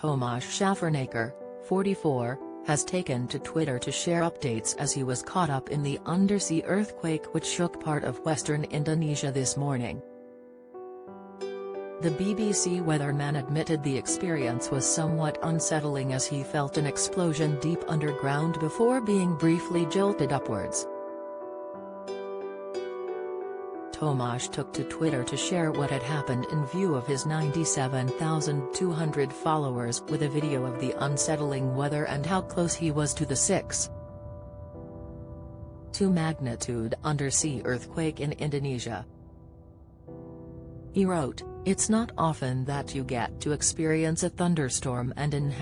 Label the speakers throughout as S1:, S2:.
S1: Tomasz Schafernaker, 44, has taken to Twitter to share updates as he was caught up in the undersea earthquake which shook part of western Indonesia this morning. The BBC weatherman admitted the experience was somewhat unsettling as he felt an explosion deep underground before being briefly jolted upwards. Tomasz took to Twitter to share what had happened in view of his 97,200 followers with a video of the unsettling weather and how close he was to the 6.2 magnitude undersea earthquake in Indonesia. He wrote, "It's not often that you get to experience a thunderstorm and an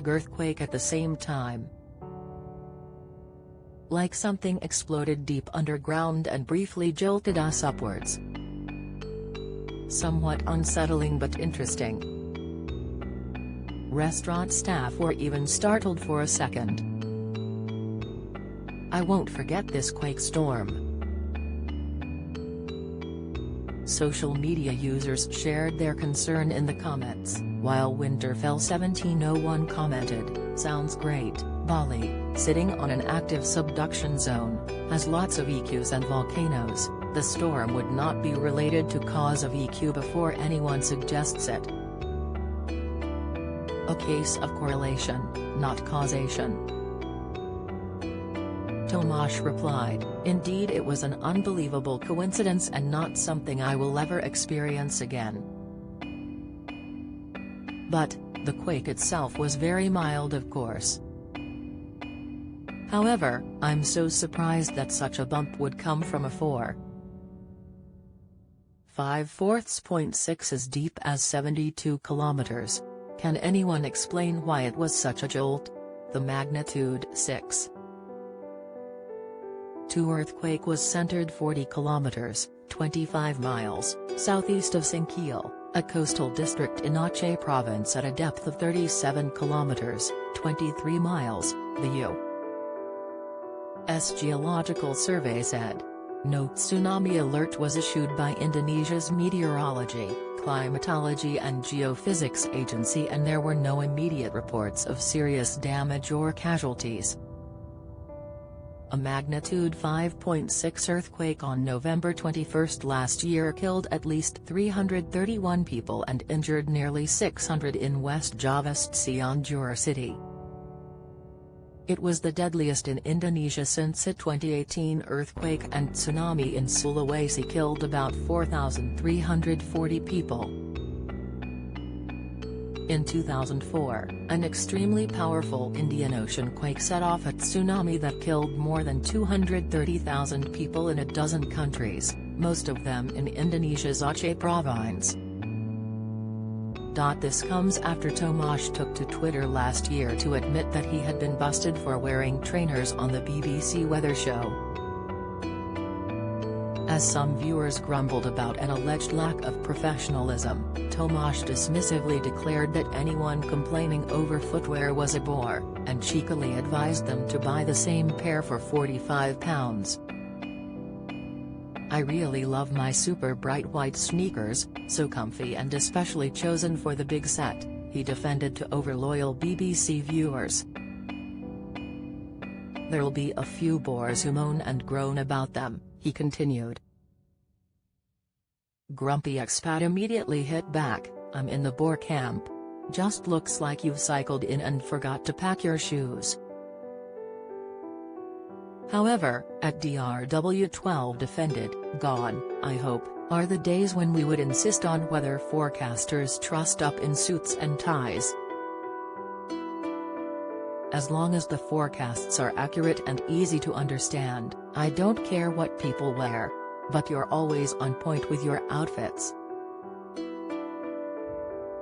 S1: #earthquake at the same time. Like something exploded deep underground and briefly jolted us upwards. Somewhat unsettling but interesting. Restaurant staff were even startled for a second. I won't forget this quake storm." Social media users shared their concern in the comments, while Winterfell1701 commented, "Sounds great, Bali, sitting on an active subduction zone, has lots of EQs and volcanoes. The storm would not be related to cause of EQ before anyone suggests it. A case of correlation, not causation." Tomasz replied, "Indeed it was an unbelievable coincidence and not something I will ever experience again. But, the quake itself was very mild of course. However, I'm so surprised that such a bump would come from a 4.5 as deep as 72 kilometers. Can anyone explain why it was such a jolt? The magnitude 6.2 earthquake was centered 40 kilometers, 25 miles, southeast of Singkil, a coastal district in Aceh province at a depth of 37 kilometers, 23 miles, the U.S. Geological Survey said. No tsunami alert was issued by Indonesia's Meteorology, Climatology and Geophysics Agency and there were no immediate reports of serious damage or casualties. A magnitude 5.6 earthquake on November 21 last year killed at least 331 people and injured nearly 600 in West Java's Cianjur city. It was the deadliest in Indonesia since a 2018 earthquake and tsunami in Sulawesi killed about 4,340 people. In 2004, an extremely powerful Indian Ocean quake set off a tsunami that killed more than 230,000 people in a dozen countries, most of them in Indonesia's Aceh province. This comes after Tomasz took to Twitter last year to admit that he had been busted for wearing trainers on the BBC weather show. As some viewers grumbled about an alleged lack of professionalism, Tomasz dismissively declared that anyone complaining over footwear was a bore, and cheekily advised them to buy the same pair for £45. I really love my super bright white sneakers, so comfy and especially chosen for the big set, he defended to over-loyal BBC viewers. There'll be a few bores who moan and groan about them, he continued. Grumpy expat immediately hit back, I'm in the bore camp. Just looks like you've cycled in and forgot to pack your shoes. However, at DRW12 defended, gone, I hope, are the days when we would insist on weather forecasters trussed up in suits and ties. As long as the forecasts are accurate and easy to understand, I don't care what people wear. But you're always on point with your outfits.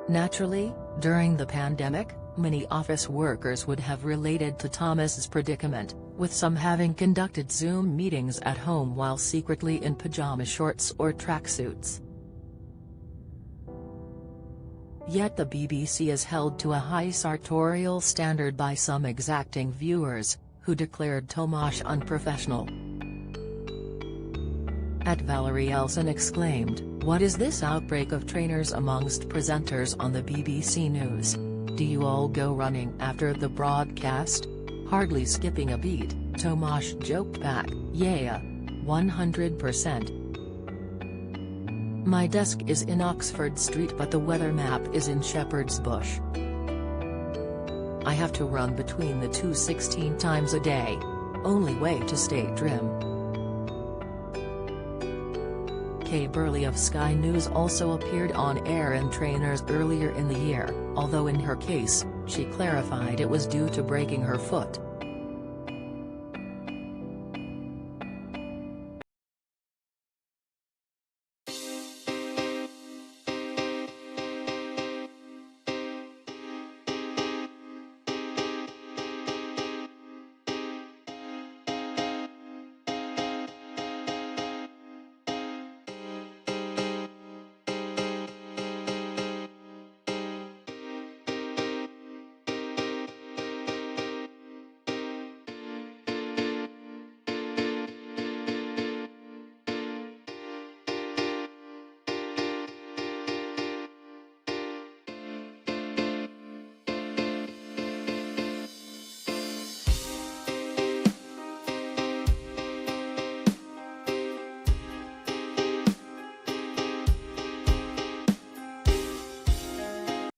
S1: Naturally, during the pandemic, many office workers would have related to Thomas's predicament, with some having conducted Zoom meetings at home while secretly in pajama shorts or tracksuits. Yet the BBC is held to a high sartorial standard by some exacting viewers, who declared Tomasz unprofessional. At Valerie Elson exclaimed, "What is this outbreak of trainers amongst presenters on the BBC News? Do you all go running after the broadcast? Hardly skipping a beat, Tomasz joked back, yeah. 100%. My desk is in Oxford Street but the weather map is in Shepherd's Bush. I have to run between the two 16 times a day. Only way to stay trim. Kay Burley of Sky News also appeared on air in Trainers earlier in the year, although in her case, she clarified it was due to breaking her foot.